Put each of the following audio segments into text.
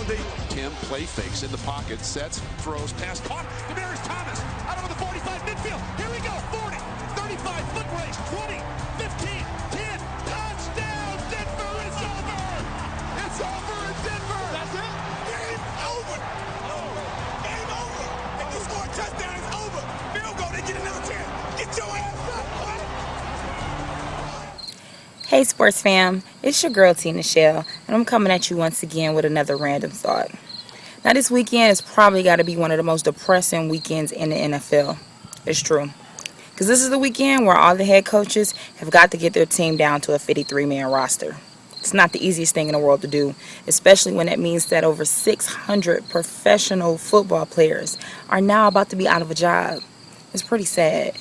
ability. Tim play fakes in the pocket, sets, throws, pass, caught. Demaryius Thomas out over the 45 midfield. Here we go. 40, 35, foot race, 20, 15, 10. Touchdown. Denver is over. It's over in Denver. That's it. Game over. Game over. If you score a touchdown, it's over. Field goal, they get another chance. Get your ass up, boy. Hey Sports Fam, it's your girl Tina Shell, and I'm coming at you once again with another random thought. Now this weekend has probably got to be one of the most depressing weekends in the NFL. It's true. Because this is the weekend where all the head coaches have got to get their team down to a 53-man roster. It's not the easiest thing in the world to do, especially when it means that over 600 professional football players are now about to be out of a job. It's pretty sad.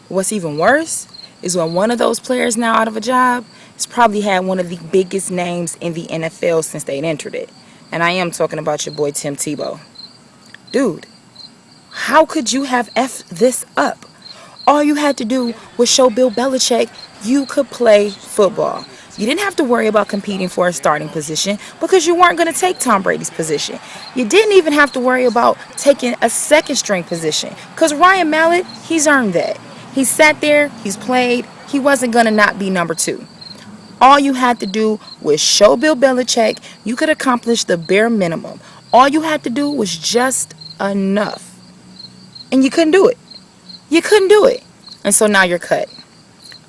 But what's even worse is when one of those players now out of a job has probably had one of the biggest names in the NFL since they'd entered it. And I am talking about your boy Tim Tebow. Dude, how could you have effed this up? All you had to do was show Bill Belichick you could play football. You didn't have to worry about competing for a starting position because you weren't going to take Tom Brady's position. You didn't even have to worry about taking a second string position because Ryan Mallett, he's earned that. He sat there, he's played, he wasn't going to not be number 2. All you had to do was show Bill Belichick you could accomplish the bare minimum. All you had to do was just enough. And you couldn't do it. You couldn't do it. And so now you're cut.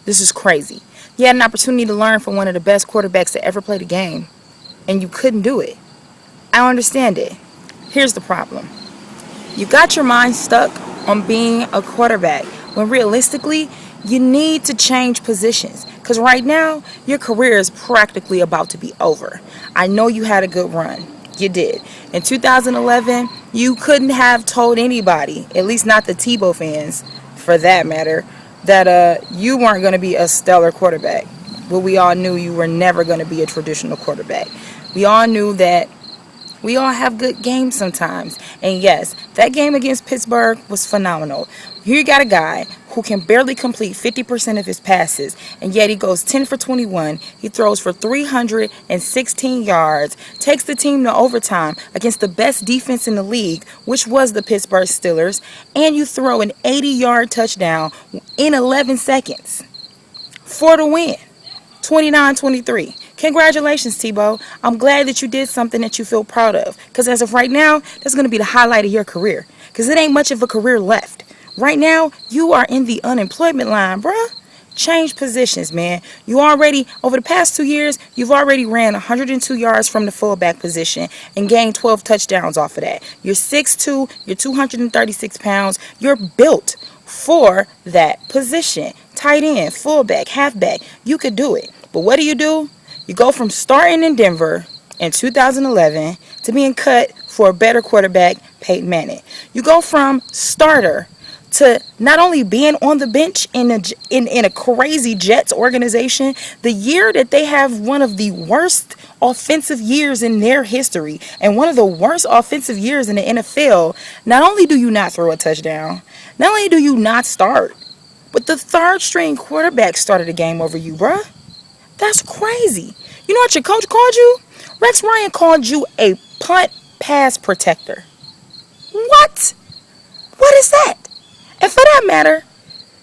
This is crazy. You had an opportunity to learn from one of the best quarterbacks to ever play the game, and you couldn't do it. I don't understand it. Here's the problem. You got your mind stuck on being a quarterback, when realistically, you need to change positions. Because right now, your career is practically about to be over. I know you had a good run. You did. In 2011, you couldn't have told anybody, at least not the Tebow fans, for that matter, that you weren't going to be a stellar quarterback. But we all knew you were never going to be a traditional quarterback. We all knew that we all have good games sometimes. And yes, that game against Pittsburgh was phenomenal. Here you got a guy who can barely complete 50% of his passes, and yet he goes 10 for 21. He throws for 316 yards, takes the team to overtime against the best defense in the league, which was the Pittsburgh Steelers, and you throw an 80-yard touchdown in 11 seconds for the win. 29-23. Congratulations, Tebow. I'm glad that you did something that you feel proud of. Because as of right now, that's going to be the highlight of your career. Because it ain't much of a career left. Right now, you are in the unemployment line, bruh. Change positions, man. You already, over the past 2 years, you've already ran 102 yards from the fullback position and gained 12 touchdowns off of that. You're 6'2", you're 236 pounds. You're built for that position. Tight end, fullback, halfback. You could do it. But what do? You go from starting in Denver in 2011 to being cut for a better quarterback, Peyton Manning. You go from starter to not only being on the bench in a crazy Jets organization, the year that they have one of the worst offensive years in their history and one of the worst offensive years in the NFL. Not only do you not throw a touchdown, not only do you not start, but the third string quarterback started the game over you, bruh. That's crazy. You know what your coach called you? Rex Ryan called you a punt pass protector. What? What is that? And for that matter,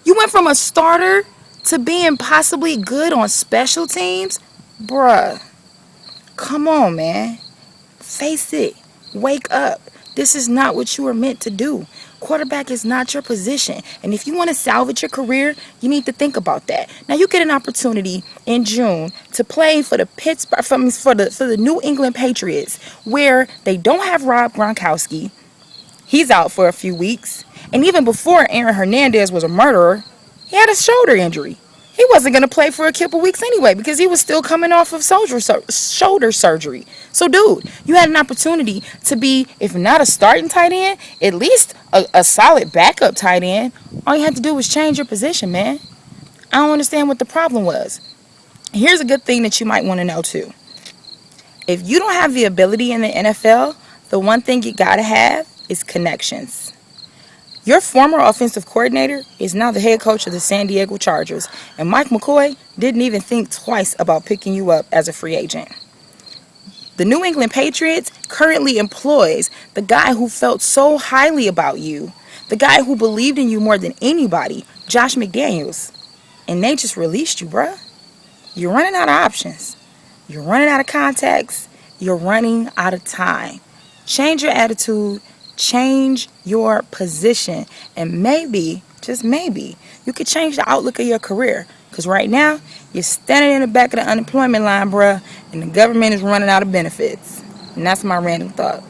you went from a starter to being possibly good on special teams? Bruh. Come on, man. Face it. Wake up. This is not what you were meant to do. Quarterback is not your position. And if you want to salvage your career, you need to think about that. Now you get an opportunity in June to play for the for the New England Patriots, where they don't have Rob Gronkowski. He's out for a few weeks. And even before Aaron Hernandez was a murderer, he had a shoulder injury. He wasn't going to play for a couple weeks anyway because he was still coming off of shoulder surgery. So, dude, you had an opportunity to be, if not a starting tight end, at least a solid backup tight end. All you had to do was change your position, man. I don't understand what the problem was. Here's a good thing that you might want to know, too. If you don't have the ability in the NFL, the one thing you got to have is connections. Your former offensive coordinator is now the head coach of the San Diego Chargers, and Mike McCoy didn't even think twice about picking you up as a free agent. The New England Patriots currently employs the guy who felt so highly about you, the guy who believed in you more than anybody, Josh McDaniels. And they just released you, bruh. You're running out of options. You're running out of contacts. You're running out of time. Change your attitude. Change your position. And maybe, just maybe, you could change the outlook of your career. Because right now, you're standing in the back of the unemployment line, bruh, and the government is running out of benefits. And that's my random thought.